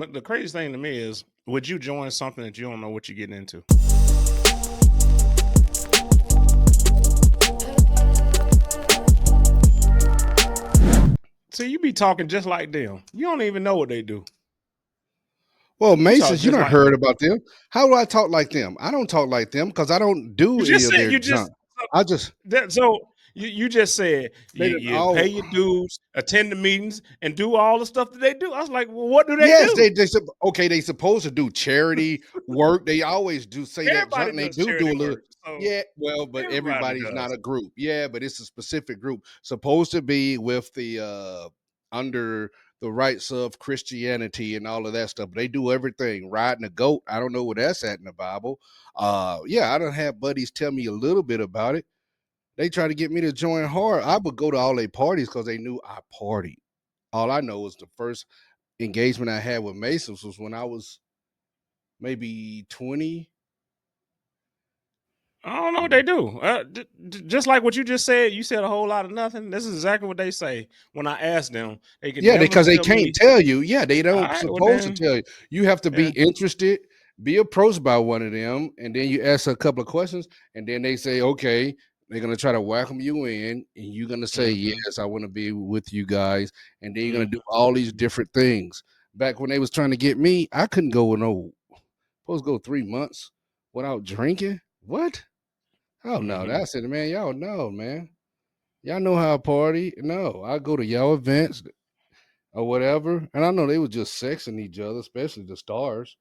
But the craziest thing to me is, would you join something that you don't know what you're getting into? So you be talking just like them. You don't even know what they do. Well, You talk Masons, you just done like heard about them. How do I talk like them? I don't talk like them because I don't do you any just of said. their You just junk. I just you just said they you, done you pay all your dues, attend the meetings, and do all the stuff that they do. I was like, well, what do they yes, do? okay, they supposed to do charity work. They always do say that junk. Everybody And they does do charity a little work, so yeah, well, but everybody everybody's does. not a group. Yeah, but it's a specific group supposed to be with the under the rights of Christianity and all of that stuff. But they do everything. Riding a goat. I don't know where that's at in the Bible. Yeah, I don't have buddies tell me a little bit about it. They try to get me to join hard. I would go to all their parties because they knew I partied. All I know is the first engagement I had with Masons was when I was maybe 20. I don't know what they do. Just like what you just said, you said a whole lot of nothing. This is exactly what they say. When I ask them, they can Yeah, never because they tell can't me. tell you. Yeah, they All don't right, well supposed to then, tell you. You have to be yeah. interested, be approached by one of them, and then you ask a couple of questions, and then they say, okay, they're gonna try to welcome you in, and you're gonna say, Mm-hmm, yes, I want to be with you guys, and then you're gonna do mm-hmm, all these different things. Back when they was trying to get me, I couldn't go supposed to go 3 months without drinking. What? Oh no, mm-hmm. that's it, man. Y'all know, man. Y'all know how I party. No, I go to y'all events or whatever. And I know they was just sexing each other, especially the stars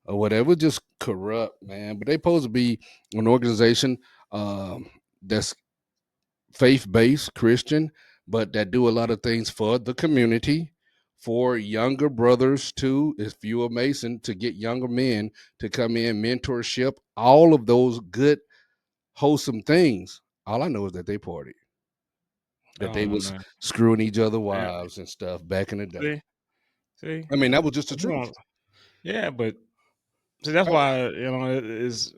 or whatever. Just corrupt, man. But they supposed to be an organization that's faith based Christian, but that do a lot of things for the community, for younger brothers too. If you're a Mason, to get younger men to come in, mentorship, all of those good, wholesome things. All I know is that they party, that they Oh was no, screwing each other yeah. wives and stuff back in the day. See, see, I mean, that was just the but you truth. don't. Yeah, but see, that's Oh, why it is.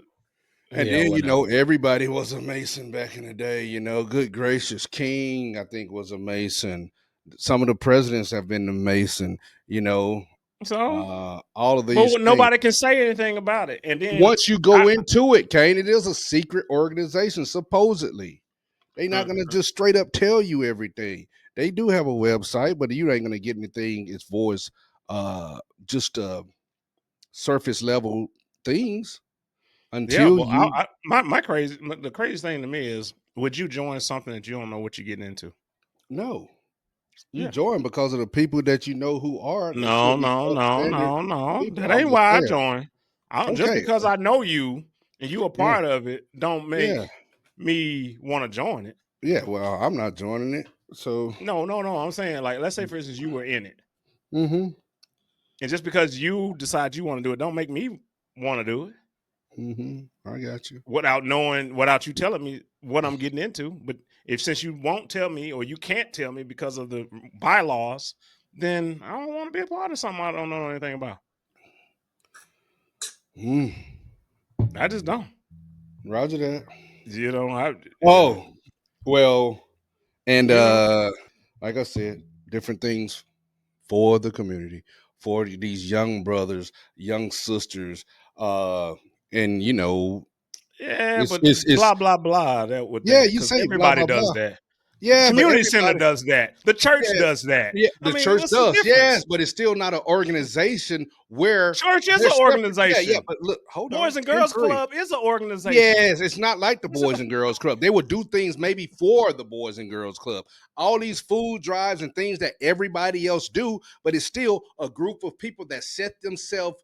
and Yeah, then whatever. everybody was a Mason back in the day. Good gracious, King I think was a Mason. Some of the presidents have been a Mason. You know, So, all of but these things. nobody can say anything about it. And then Once you I, go into it, Kane, it is a secret organization. Supposedly, they're not gonna mm, just straight up tell you everything. They do have a website, but you ain't gonna get anything as far as just surface level things yeah, until well, you the craziest thing to me is, would you join something that you don't know what you're getting into? know. You Yeah. join because of the people that you know who are. They No, should be no, no, upstanding no, no. people. That I'm ain't just why I saying. joined. I don't, just Okay. because I know you and you a Yeah. part of it, don't make Yeah. me want to join it. Yeah. Well, I'm not joining it. So. No, no, no. I'm saying, like, let's say for instance you were in it, Mm-hmm. and just because you decide you want to do it, don't make me want to do it Mm-hmm. I got you. without you telling me what I'm getting into. But if since you won't tell me or you can't tell me because of the bylaws, then I don't want to be a part of something I don't know anything about. Mm. I just don't. Roger that. You know, Oh, well, and you know. like I said, different things for the community, for these young brothers, young sisters, uh, and Yeah, it's but it's blah blah blah that with yeah, that you because say blah everybody blah does blah. that. The Yeah, but community center everybody. does that. The church Yeah, does that. yeah, I the mean, church what's the does, yes, difference? but it's still not an organization where Church is they're an separate. Yeah, yeah, organization. but look, hold on, Boys and and Girls hurry. Club is an organization. Yes, it's not like the It's a, Boys and Girls Club. They would do things maybe for the Boys and Girls Club. All these food drives and things that everybody else do, but it's still a group of people that set themselves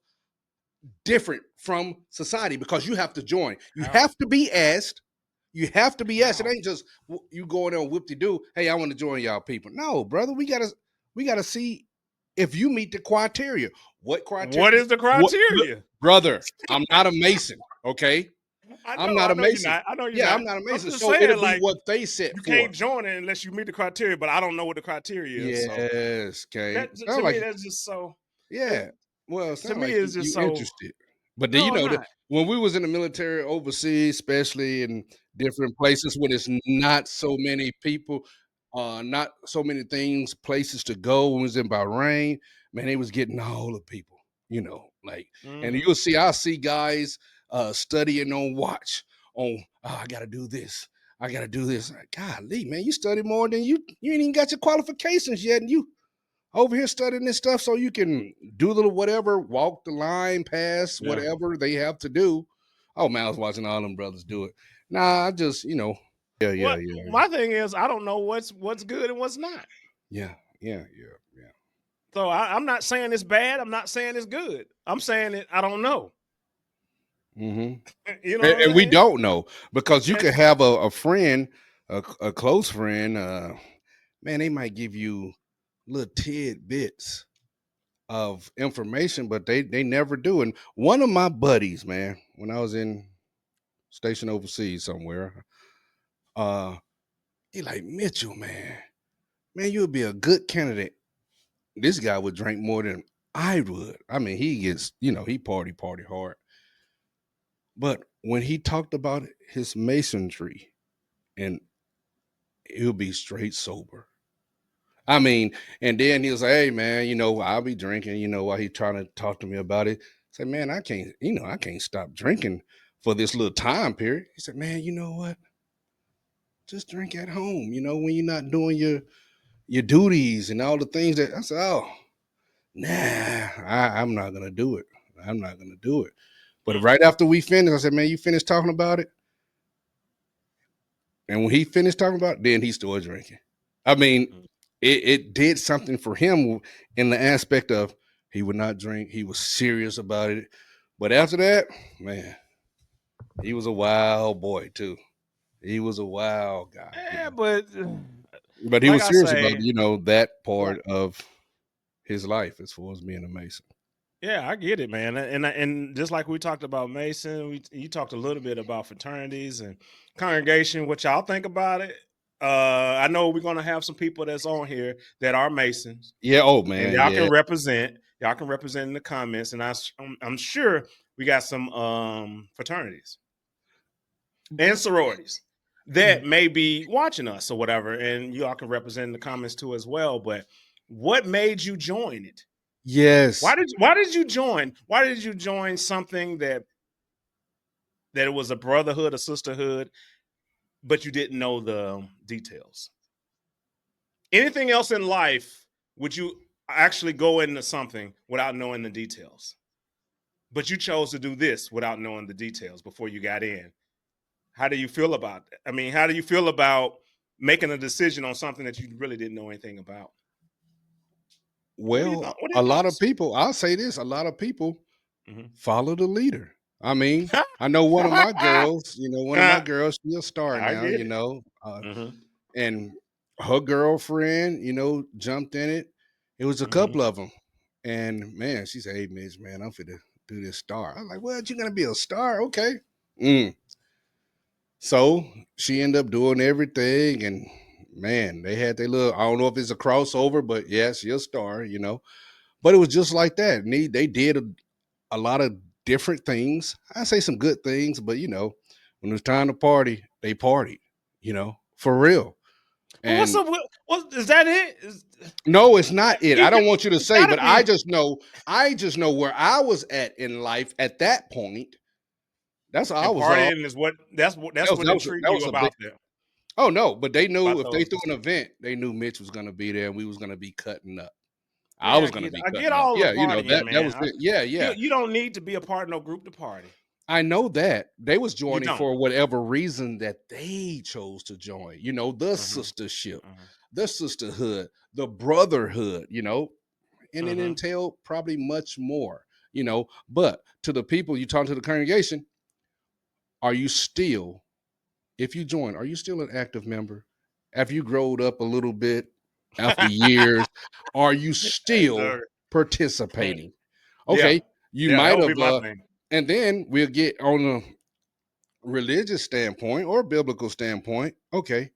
different from society because you have to join. You how? have to be asked. You have to be asked. It How? ain't just you going there and whoop de doo. Hey, I want to join y'all people. No, brother, we gotta see if you meet the criteria. What criteria? What is the What, look, criteria? brother? I'm not a Mason. Okay, I'm not I a know you're Mason. not. I know you're Yeah, I'm not. not a I'm Mason. just So it'll saying, be like, what they set you for. can't join it unless you meet the criteria, but I don't know what the criteria is. So Yes, Kane. that to Sound like me, that's just so. yeah. Well, it To sound me, like it's just you so. interested. But do you No, I'm know that not. when we was in the military overseas, especially in different places where there's not so many people, not so many things, places to go. When we was in Bahrain, man, they was getting all the people, like, and Mm-hmm. I see guys studying on watch on, oh, I gotta do this. I gotta do this. Like, golly, man, you study more than you ain't even got your qualifications yet, and you over here studying this stuff so you can do a little whatever, walk the line, pass Yeah. whatever they have to do. Oh man, I was watching all them brothers do it. Nah, I just, yeah, yeah, What yeah, my thing is, I don't know what's good and what's not. yeah, yeah, yeah, yeah. So I'm not saying it's bad. I'm not saying it's good. I'm saying it. I don't know. Mm-hmm. You know what I'm And we saying? don't know because you And could have a friend, a close friend. Man, they might give you little tidbits of information, but they never do. And one of my buddies, man, when I was in stationed overseas somewhere, uh, he like, Mitchell, man, you would be a good candidate. This guy would drink more than I would. I mean, he gets, he party hard. But when he talked about his masonry, and he'll be straight sober. I mean, and then he'll say, "Hey, man, I'll be drinking." While he trying to talk to me about it, say, "Man, I can't stop drinking for this little time period." He said, "Man, you know what? Just drink at home. When you're not doing your duties and all the things that." I said, "Oh, nah, I'm not gonna do it. I'm not gonna do it." But mm, right after we finished, I said, "Man, you finished talking about it?" And when he finished talking about it, then he started drinking. I mean, mm. it did something for him in the aspect of he would not drink. He was serious about it. But after that, man, he was a wild boy too. He was a wild guy. Yeah, but But he like was I serious about say, that like part of his life as far as being a Mason. yeah, I get it, man. And just like we talked about Mason, you talked a little bit about fraternities and congregation. What y'all think about it? I know we're gonna have some people that's on here that are Masons, Yeah. Oh and man. y'all Yeah. can represent. Y'all can represent in the comments, and I'm sure we got some fraternities and sororities that may be watching us or whatever, and y'all can represent in the comments too as well. But what made you join it? Yes. Why did you join? Why did you join something that it was a brotherhood, a sisterhood, but you didn't know the details? Anything else in life would you actually go into something without knowing the details? But you chose to do this without knowing the details before you got in. How do you feel about that? I mean, how do you feel about making a decision on something that you really didn't know anything about? What do you Well, thought? What are a your lot of thoughts? people. I'll say this: a lot of people Mhm. follow the leader. I mean, I know one of my girls, she's a star I now, get it. Hmm. and her girlfriend, jumped in it. It was a Hmm. couple of them. And man, she said, "Hey, Mitch, man, I'm finna do this star." I'm like, "What? You gonna be a star? Okay." Mm. So she ended up doing everything, and man, they had their little. I don't know if it's a crossover, but yeah, she's a star, But it was just like that. And they did a lot of different things. I say some good things, but when it was time to party, they partied, for real. But what's And up? What is that? It is no, it's not it. you I got. don't want you to It's say, got to but I be. just know, where I was at in life at that point. That's all I And was all. partying is what. That's That was what that was intrigued that you was a big. about them. Oh no, but they knew About if they those. threw an event, they knew Mitch was going to be there, and we was going to be cutting up. I Yeah, was going to be I get cutting up. all the Yeah, partying, that man. was it. Yeah, You yeah. you don't need to be a part of no group to party. I know that they was You joining don't. for whatever reason that they chose to join. The Hmm. sistership, Hmm. the sisterhood, the brotherhood. And it Hmm. entailed probably much more. But to the people you talk to the congregation, are you still, if you join, are you still an active member? Have you growed up a little bit after years? Are you still participating? Yeah, Okay, you yeah, that might would be have, my thing. and then we'll get on a religious standpoint or biblical standpoint. Okay,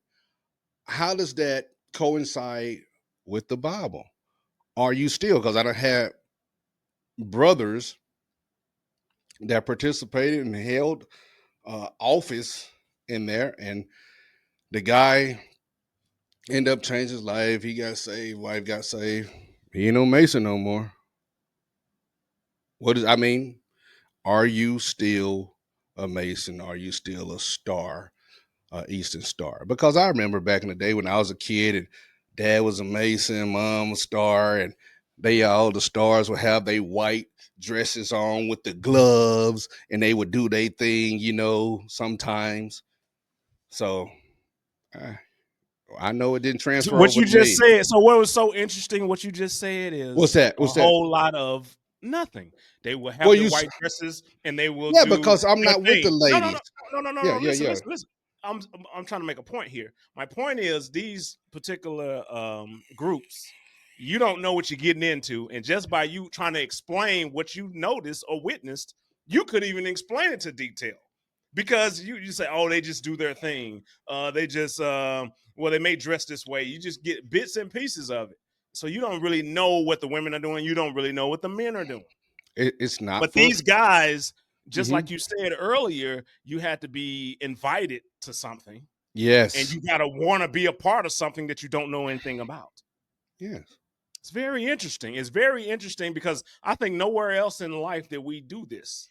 how does that coincide with the Bible? Are you still? Because I don't have brothers that participated and held office in there, and the guy ended up changing his life. He got saved, wife got saved. He ain't no Mason no more. What is? I mean, are you still a Mason? Are you still a star, Eastern Star? Because I remember back in the day when I was a kid and Dad was a Mason, Mom a star, and they all the stars would have their white dresses on with the gloves, and they would do their thing, sometimes. So I know it didn't So transfer what over you to just me. said. So what was so interesting? What you just said What's is that? a What's that? whole lot of nothing. They will Well, have the white dresses and they will yeah, do because I'm their not with the thing. No, no, ladies. no, no, no, no, Yeah, no. yeah, Listen, yeah. listen, listen. I'm trying to make a point here. My point is these particular groups, you don't know what you're getting into, and just by you trying to explain what you noticed or witnessed, you could even explain it to detail. Because you say, oh, they just do their thing. They just well, they may dress this way. You just get bits and pieces of it. So you don't really know what the women are doing. You don't really know what the men are doing. It's not But for. these guys, just Hmm. like you said earlier, you had to be invited to something and Yes, you got to want to be a part of something that you don't know anything about. yes. It's very interesting. It's very interesting because I think nowhere else in life that we do this.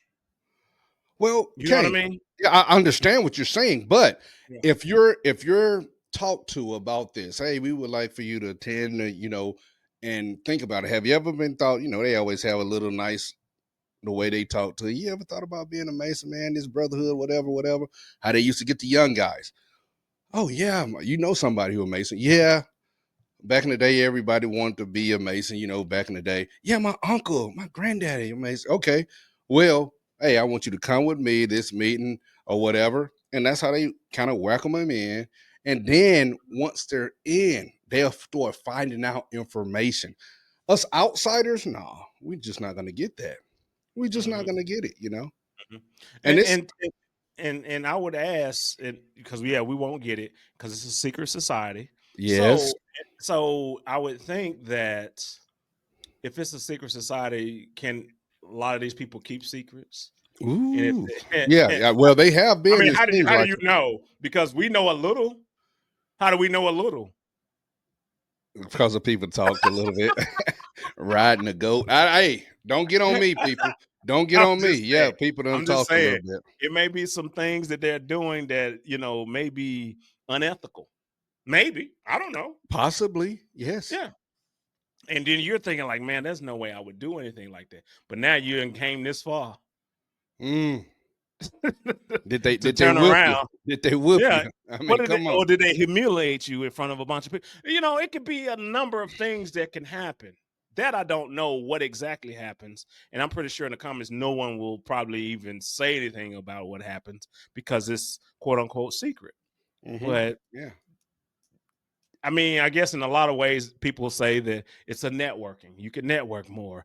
Well, You know what I okay. mean? Yeah, I understand what you're saying, but Yeah. if you're talked to about this, hey, we would like for you to attend, and think about it. Have you ever been thought? They always have a little nice the way they talk to you. You ever thought about being a Mason, man? This brotherhood, whatever, whatever. How they used to get the young guys. Oh yeah, you know somebody who a Mason. Yeah, back in the day, everybody wanted to be a Mason, back in the day. Yeah, my uncle, my granddaddy, a Mason. Okay. Well, hey, I want you to come with me this meeting or whatever. And that's how they kind of welcome them in. And then once they're in, they'll start finding out information. Us outsiders, no, we're just not gonna get that. We're just not Mhm. gonna get it. Mhm. And And it's and and I would ask, because yeah, we won't get it because it's a secret society. yes. So I would think that if it's a secret society, can a lot of these people keep secrets? And Ooh. if Yeah, yeah. Well, they have I been, mean, it seems how do like you know? Because we know a little. How do we know a little? because of people talked a little bit. Riding a goat. Hey, don't get on me, people. Don't get I'm on me. just Yeah, saying. people done I'm just talked a little saying. bit. It may be some things that they're doing that may be unethical. Maybe I don't know. Possibly, yes. Yeah. And then you're thinking like, man, there's no way I would do anything like that. But now you done came this far Mm. Did they to did they turn whoop you? around. Did they whoop Yeah. you? I What mean, did they, come on. or did they humiliate you in front of a bunch of people? It could be a number of things that can happen. That I don't know what exactly happens. And I'm pretty sure in the comments, no one will probably even say anything about what happens because it's quote unquote secret. Hmm. But Yeah. I mean, I guess in a lot of ways, people say that it's a networking. You can network more.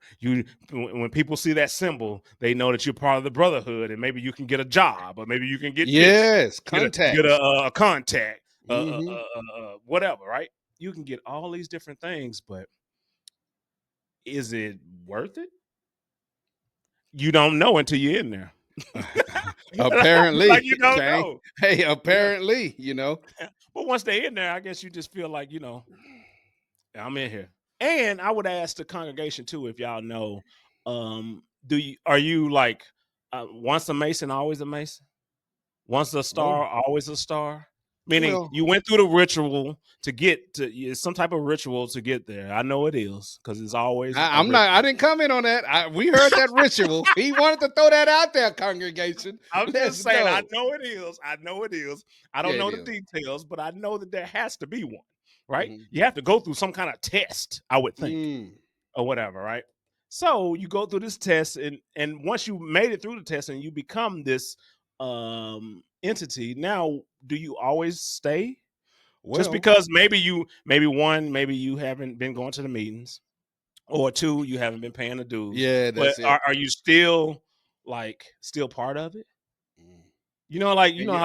When people see that symbol, they know that you're part of the brotherhood, and maybe you can get a job, or maybe you can get this, Yes, get contacts. a contact, Hmm. whatever. Right? You can get all these different things, but is it worth it? You don't know until you're in there. Apparently, Like you don't okay. know. Hey, Yeah. apparently. But once they're in there, I guess you just feel like I'm in here. And I would ask the congregation too, if y'all know, are you like once a Mason, always a Mason? Once a Oh, star, always a star? Meaning well, you went through the ritual to get to it's some type of ritual to get there. I know it is because it's always a I'm not. I ritual. didn't comment on that. We heard that ritual. He wanted to throw that out there, congregation. I'm Let's just saying, I go. know it is. I know it is. I Yeah, don't it know the is. details, but I know that there has to be one, right? Mhm. You have to go through some kind of test, I would think. Mm. Or whatever, right? So you go through this test, and once you made it through the test and you become this entity, now do you always stay? Just Well, because maybe you haven't been going to the meetings, or two, you haven't been paying the dues, yeah, but that's it. are you still still part of it? Mm. Yeah. You know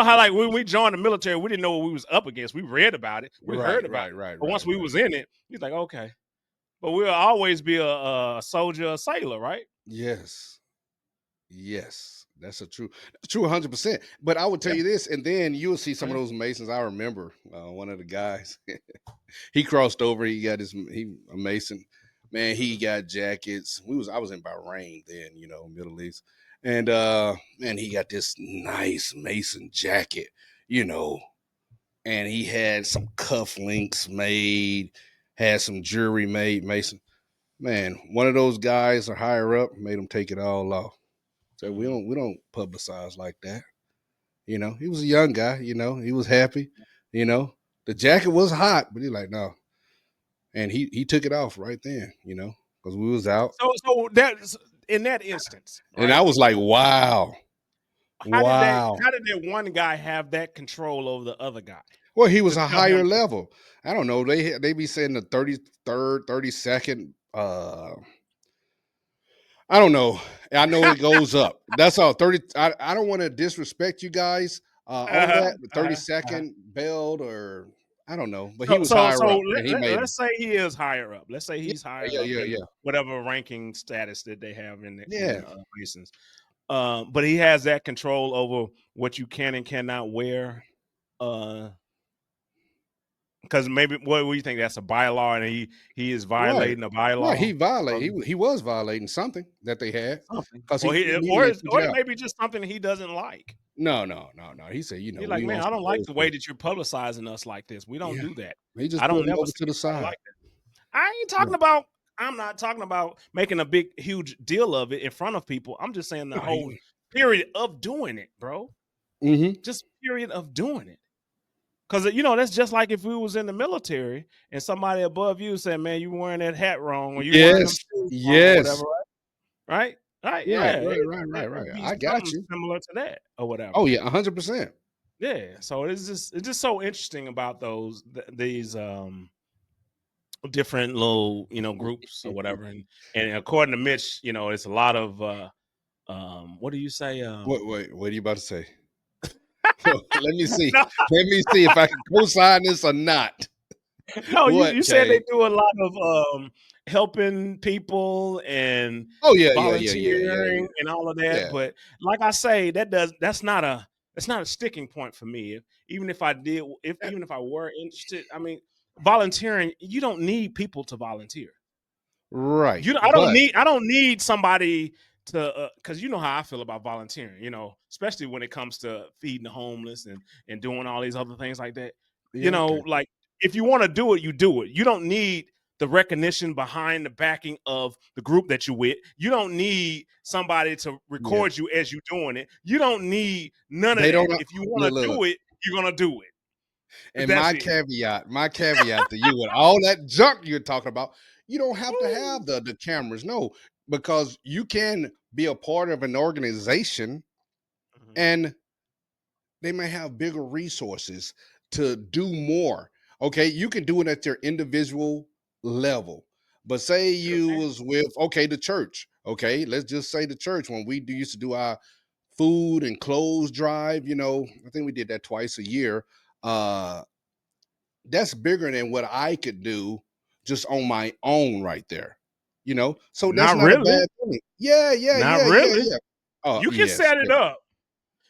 how like when we joined the military, we didn't know what we was up against. We read about it, we heard Right, about right, it, right, but once right, we right. was in it, he's like, okay. But we'll always be a soldier, a sailor, right? Yes. Yes. That's a true 100%. But I would tell Yeah. you this, and then you'll see some of Mhm. those Masons. I remember one of the guys, he crossed over. He got he a Mason, man. He Mhm. got jackets. I was in Bahrain then, Middle East, and man, he got this nice Mason jacket, you know, and he had some cufflinks made, had some jewelry made, Mason. Man, one of those guys or higher up made him take it all off. So we Mhm. don't publicize like that. He was a young guy, he was happy, you know. The jacket was hot, but he like, no. And he took it off right then, because we was out. So that's in that instance, And I right? was like, wow. Wow. How did that one guy have that control over the other guy Well, he to was a tell higher him? level. I don't know. They be saying the 33rd, 32nd. I don't know. I know it goes up. That's all. 30. I don't want to disrespect you guys on Uh-huh, that. The uh-huh, uh-huh. 32nd belt, or I don't know, but he So was so higher so up and he made let's say he is higher up. Let's say yeah, he's higher yeah, up yeah, than yeah. whatever ranking status that they have in Yeah. Masons. But he has that control over what you can and cannot wear. Uh, because maybe what do you think, that's a bylaw and he is Right. violating a Right. He bylaw violated. or He was violating something that they had something, because he or he immediately took or it it out. may be just something he doesn't like. No, no, no, no. He said, He's like, we man, on I some don't like old the way school. that you're publicizing us like this. We don't Yeah. do that. He just I put don't him never over see to the anybody side. like that. I ain't Yeah. talking about. I'm not talking about making a big, huge deal of it in front of people. I'm just saying the whole period of doing it, bro. Mm-hmm. Just period of doing it. Because that's just like if we was in the military and somebody above you said, "Man, you wearing that hat wrong, or you wearing them Yes. shoes wrong, or Yes. whatever." Right? Right? Right, Yeah. right, right, right, right. It'd be I got something you. similar to that, or Oh whatever. yeah, 100%. Yeah. So it's just so interesting about these different little groups or whatever, and according to Mitch, it's a lot of what do you say? What are you about to say? Let me see. No, Let me see if I can co-sign this or not. no, you What, said they Kay? do a lot of helping people and Oh yeah, yeah, yeah, yeah, yeah, yeah. volunteering and all of that. Yeah. But like I say, that's not a sticking point for me. Even if I did, even if I were interested, I mean, volunteering, you don't need people to volunteer. Right. But I don't need somebody to, because you know how I feel about volunteering, especially when it comes to feeding the homeless and doing all these other things like that. yeah, okay. Like, if you want to do it, you do it. You don't need the recognition behind the backing of the group that you're with. You don't need somebody to Yeah. record you as you're doing it. You don't need none of They that. don't If you want look, to look, look. do it, you're gonna do it. And That's it. my caveat to you with all that junk you're talking about, you don't have to Woo. have the cameras, no, because you can be a part of an organization Mhm. and they may have bigger resources to do more. Okay, you can do it at your individual level. But say Sure you can. was with the church. Okay, let's just say the church when we used to do our food and clothes drive. I think we did that twice a year. Uh, that's bigger than what I could do just on my own right there. So that's Not not a really. bad thing. Yeah, yeah, Not yeah, yeah, really. yeah. Oh You can yes, set it yes. up.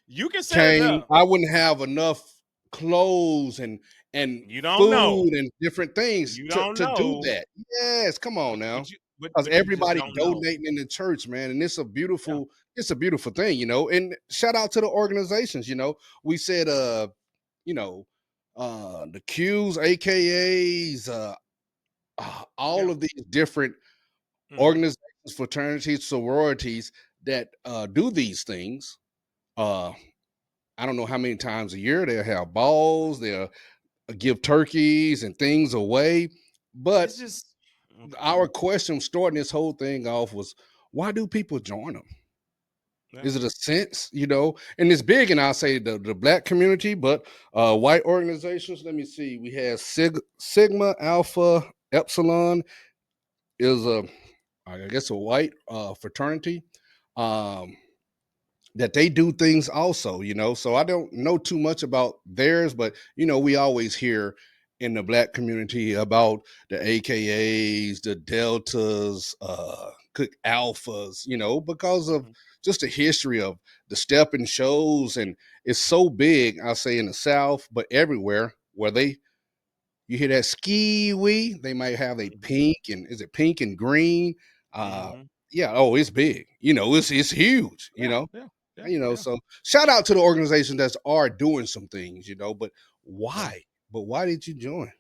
You can set it Came, up. I wouldn't have enough clothes and You don't know. food and different things You to don't do know. that. Yes, come on now. Because But you just everybody don't know. donating in the church, man, and Yeah. it's a beautiful thing, and shout out to the organizations. We said you know the Qs, AKAs, all Yeah. of these different Mhm. organizations, fraternities, sororities that do these things. uh I don't know how many times a year they'll have balls, they'll give turkeys and things away. But It's just okay. our question starting this whole thing off was, why do people join them? Yeah. Is it a sense, And it's big, and I'll say the black community, but white organizations. Let me see. We have Sigma Alpha Epsilon is I guess a white fraternity. Um, that they do things also, so I don't know too much about theirs, but we always hear in the black community about the AKAs, the Deltas, Cook Alphas, because of Mhm. just the history of the stepping shows. And it's so big, I'll say in the South, but everywhere where you hear that ski wee, they might have a Mhm. pink and is it pink and green? Uh Mhm. yeah, oh, it's big. It's huge, Yeah, yeah, yeah, yeah, so shout out to the organizations that are doing some things, but yeah, why? But why did you join?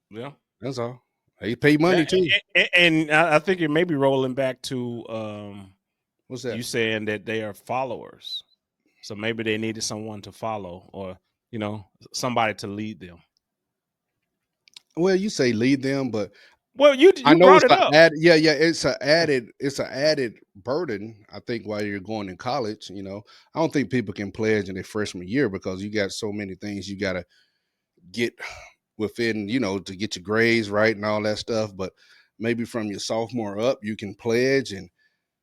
yeah. That's all. They pay Yeah, money too. and I think it may be rolling back to What's you that? saying that they are followers, so maybe they needed someone to follow, or somebody to lead them. Well, you say lead them, but Well, you I you know brought it's it a up. add. Yeah, yeah. It's a added burden. I think while you're going in college, I don't think people can pledge in their freshman year because you got so many things you got to get within, to get your grades right and all that stuff. But maybe from your sophomore up, you can pledge, and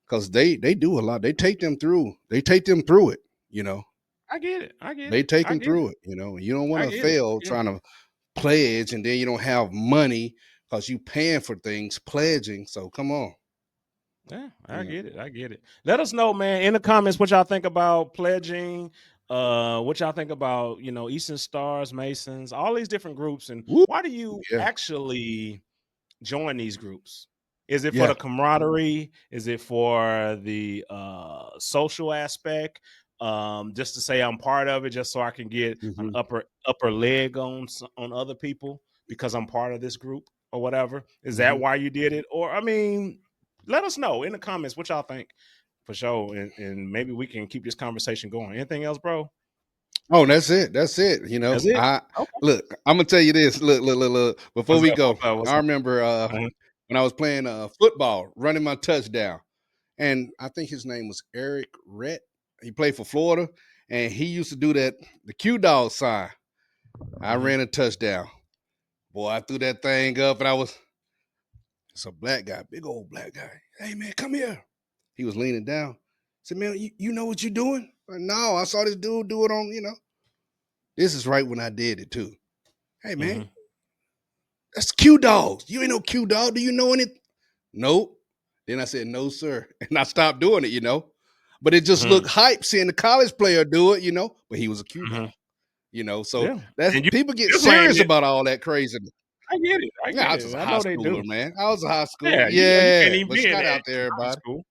because they do a lot. They take them through. They take them through it. You know, I get it. I get they it. take I them get it. through it. You don't want I to get it. fail Yeah. trying to pledge and then you don't have money because you paying for things pledging. So come on. Yeah, You I know. get it. I get it. Let us know, man, in the comments what y'all think about pledging, what y'all think about, Eastern Stars, Masons, all these different groups, and Woo. why do you Yeah. actually join these groups? Is it for Yeah. the camaraderie? Is it for the social aspect? Just to say I'm part of it, just so I can get an Hmm. upper leg on other people because I'm part of this group or whatever. Is that Hmm. why you did it? Or I mean, let us know in the comments what y'all think for sure, and maybe we can keep this conversation going. Anything else, bro? Oh, that's it. That's it. That's it. I Okay. look. I'm gonna tell you this. Look. Before What's we up? go, What's up? What's I up? remember Uh-huh. when I was playing football, running my touchdown, and I think his name was Eric Rhett. He played for Florida, and he used to do the Q dog sign. I Mhm. ran a touchdown. Boy, I threw that thing up, and it's a black guy, big old black guy. Hey man, come here. He was leaning down. I said, man, you know what you're doing? Like, no, I saw this dude do it on. This is right when I did it too. Hey man, Mhm. that's Q dogs. You ain't no Q dog. Do you know any? Nope. Then I said, no, sir. And I stopped doing it. But it just Mhm. looked hype seeing the college player do it. But he was a Q Mhm. dog. So Yeah. that's And people get you're saying serious it. about all that craziness. I get it. I Yeah, I get was just it. a I high know they schooler, do. man. I was a high schooler. Yeah, you can't Yeah. even But be in shout that out to in high everybody. school.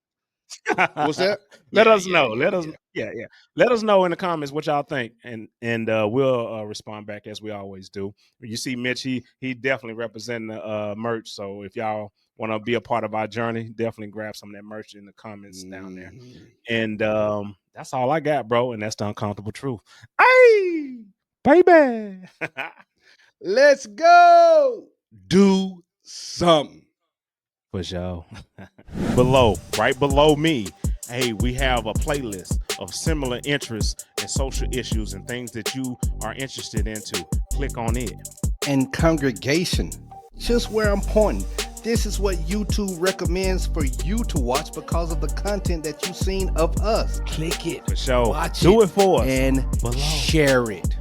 What's that? Let Yeah, us yeah, know. yeah, yeah. Yeah, yeah. Let us know in the comments what y'all think, and we'll respond back as we always do. You see, Mitch, he definitely representing the merch. So if y'all want to be a part of our journey, definitely grab some of that merch in the comments down there. Mhm. And that's all I got, bro. And that's the uncomfortable truth. Hey, baby. Let's go. Do something. For sure. Right below me, hey, we have a playlist of similar interests and social issues and things that you are interested into. Click on it. And congregation, just where I'm pointing. This is what YouTube recommends for you to watch because of the content that you've seen of us. Click it, For sure. watch Do it, it for us. and Below. share it.